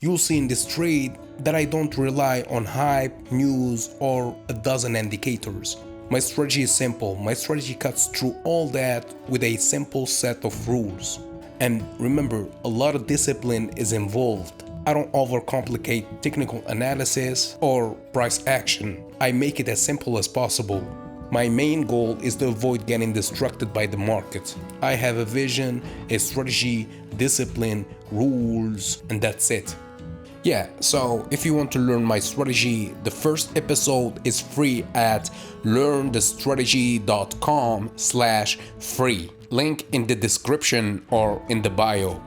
You'll see in this trade that I don't rely on hype, news, or a dozen indicators. My strategy is simple. My strategy cuts through all that with a simple set of rules. And remember, a lot of discipline is involved. I don't overcomplicate technical analysis or price action. I make it as simple as possible. My main goal is to avoid getting distracted by the market. I have a vision, a strategy, discipline, rules, and that's it. Yeah, so if you want to learn my strategy, the first episode is free at learnthestrategy.com/free. Link in the description or in the bio.